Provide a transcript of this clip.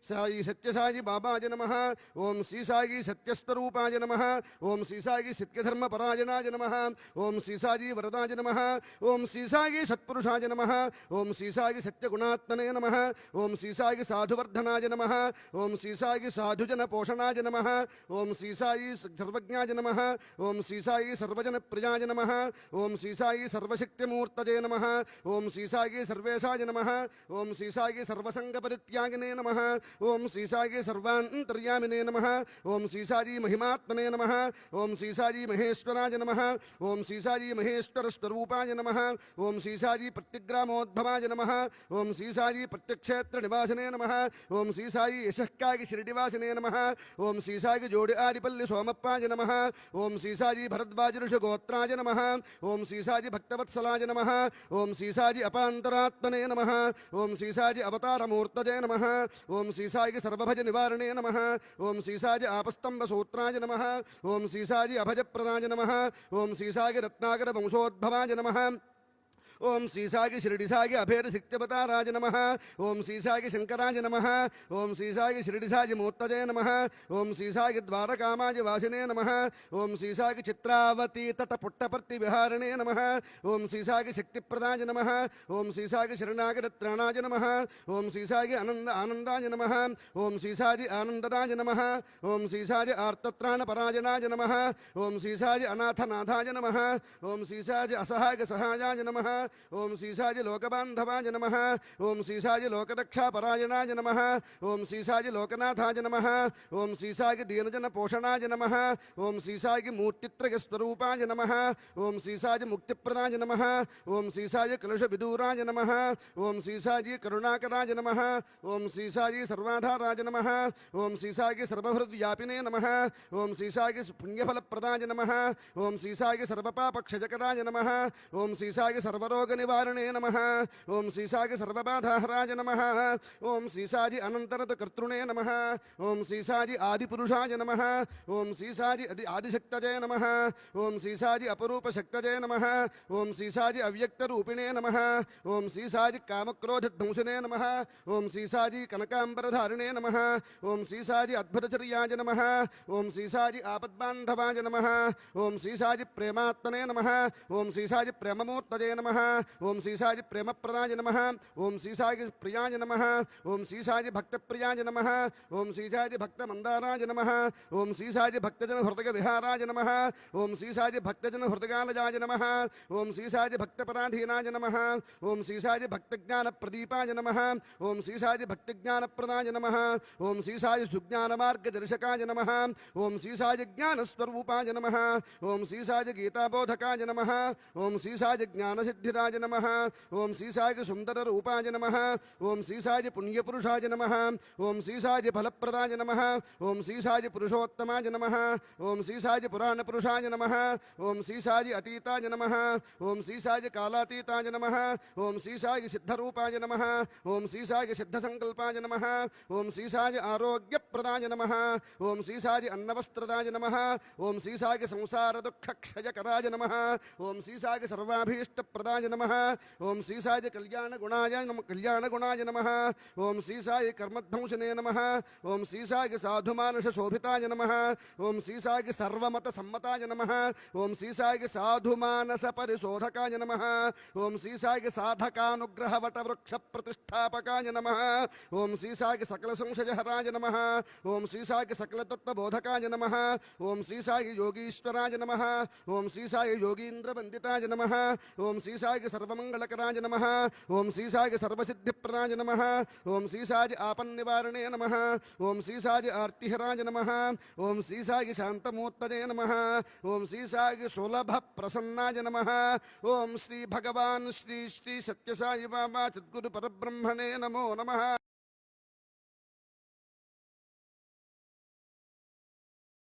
साई सत्यसाई बाबाज नमः। ओम श्री साई सत्यस्वरूपाज नमः। ओम श्री साई सत्यधर्मपरायणाज नमः। ओम श्री साई वरदाज नमः। ओम श्री साई सत्पुरुषाज नमः। ओम श्री साई सत्यगुणात्मने नमः। ओम श्री साई साधुवर्धनाज नमः। ओम श्री साई साधुजन पोषणाज नमः। ओम श्री साई सर्वज्ञाज नमः। ओम श्री साई सर्वजन प्रियाज नमः। ओम श्री साई सर्वशक्तिमूर्तये नमः। ओम श्री साई सर्वेशाज नमः। ओम श्री साई सर्वसंगपरित्यागिने नमः। ओम श्री साई सर्वान्तर्यामिने नमः। ओम श्री साई महिमात्मने नमः। ओम श्री साई महेश्वराज नमः। ओम श्री साई महेश्वर स्वरूपाय नमः। ओम श्री साई प्रतिग्रामोद्भवाय नमः। ओम श्री साई प्रत्यक्षेत्र निवासने नमः। ओम श्री साई यशक्कागी शिरडिवासिने नमः। ओम श्री साई जोड़ि आदिपल्लि सोमप्पाय नमः। ओम श्री साई भरद्वाज ऋषि गोत्राज नमः। ओम श्री साई भक्तवत्सलाज नमः। ओम श्री साई अपान्तरात्मने नमः। ओम श्री साई अवतारमूर्तये नमः। ओम श्री साई सर्वभज निवारणे नमः। ओम श्री साई आपस्तंभ सूत्राज नमः। ओम श्री साई अभजप्रदाय नमः। ओम श्री साई रत्नाकर वंशोद्भवाय नमः। ओम श्री साई शिरडी साई अभेर सिक्तवताराज नमः। ओम श्री साई शंकराज नमः। ओम श्री साई शिरडी साई मूर्तये नमः। ओम श्री साई द्वारकामाज वासिने नमः। ओम श्री साई चित्रावती तटपुट्टपर्ति विहारिणे नमः। ओम श्री साई शक्तिप्रदाय नमः। ओम श्री साई शरणागतत्राणाज नमः। ओम श्री साई आनंदाज नमः। ओम श्री साई आनंदराज नमः। ओम श्री साई आर्तत्राणपरायणाज नमः। ओम श्री साई अनाथनाथाज नमः। ओम श्री साई असहाय सहायाज नमः। ओम श्री साई लोकबांधवाज नमः। ओम श्री साई लोकरक्षापरायणाज नमः। ओम श्री साई लोकनाथाज नमः। ओम श्री साई दीनजन पोषणाज नमः। ओम श्री साई मूर्तित्रय स्वरूपाज नमः। ओम श्री साई मुक्तिप्रदाय नमः। ओम श्री साई कलश विदूराज नमः। ओम श्री साई करुणाकराज नमः। ओम श्री साई सर्वाधाराज नमः। ओम श्री साई सर्वहृद्व्यापिने नमः। ओम श्री साई पुण्यफलप्रदाय नमः। ओम श्री साई सर्वपापक्षजकराज नमः। ओम श्री साई सर्वरोग निवारणे नमः। ओम श्री साई सर्वबाधाहराज नमः। ओम श्री साई अनंतरत कर्तृणे नमः। ओम श्री साई आदिपुरुषाय नमः। ओम श्री साई आदिशक्तये नमः। ओम श्री साई अपरूप शक्तये नमः। ओम श्री साई अव्यक्त रूपिणे नमः। ओम श्री साई कामक्रोध ध्वंसने नमः। ओम श्री साई कनकांबरधारिणे नमः। ओम श्री साई अद्भुतचर्याय नमः। ओम श्री साई आपद्बांधवाय नमः। ओम श्री साई प्रेमात्मने नमः। ओम श्री साई प्रेममूर्तये नमः। ओम श्री साई प्रेमप्रदाय नमः। ओम श्री साई प्रियाय नमः। ओम श्री साई भक्तप्रियाय नमः। ओम श्री साई भक्तमंदाराय नमः। ओम श्री साई भक्तजन हृदय विहाराय नमः। ओम श्री साई भक्तजन हृदयालजाय नमः। ओम श्री साई भक्तपराधीनाय नमः। ओम श्री साई भक्तज्ञान प्रदीपाय नमः। ओम श्री साई भक्तज्ञान प्रदाय नमः। ओम श्री साई सुज्ञान मार्गदर्शकाय नमः। ओम श्री साई ज्ञान स्वरूपाय नमः। ओम श्री साई गीताबोधकाय नमः। ओम श्री साई ज्ञान सिद्धिराज नमः। ओम श्री साई सुंदर रूपाय नमः। ओम श्री साई पुण्यपुरुषाय नमः। ओम श्री साई फलप्रदाय नमः। ओम श्री साई पुरुषोत्तमाय नमः। ओम श्री साई पुराण पुरुषाय नमः। ओम श्री साई अतीताय नमः। ओम श्री साई कालातीताय नमः। ओम श्री साई सिद्धरूपाय नमः। ओम श्री साई सिद्धसंकल्पाय नमः। ओम श्री साई आरोग्यप्रदाय नमः। ओम श्री साई अन्नवस्त्रदाय नमः। ओम श्री साई संसार दुःख क्षयकराय नमः। ओम श्री साई सर्वाभीष्ट प्रदाय नमः। ओम श्री साई कल्याण गुणाय नमः। ओम श्री साई कर्मध्वंसने नमः। ओम श्री साई साधुमानुष शोभिताय नमः। ओम श्री साई सर्वमत सम्मताय नमः। ओम श्री साई साधुमानस परिशोधकाय नमः। ओम श्री साई साधकानुग्रह वट वृक्ष प्रतिष्ठापकाय नमः। ओम श्री साई सकल संशयहराय नमः। ओम श्री साई सकल तत्वबोधकाय नमः। ओम श्री साई योगीश्वराय नमः। ओम श्री साई योगींद्र वंदिताय नमः। ओम श्री साई सर्वमंगलकराय नमः। ओम श्री साई सर्वसिद्धिप्रदाय नमः। ओम श्री साई आपन्निवारणे नमः। ओम श्री साई आर्तिहराय नमः। ओम श्री साई शांतमूर्तये नमः। ओम श्री साई सुलभ प्रसन्नाय नमः। ओम श्री भगवान श्री श्री सत्यसाई बाबा सद्गुरु परब्रह्मणे नमो नमः।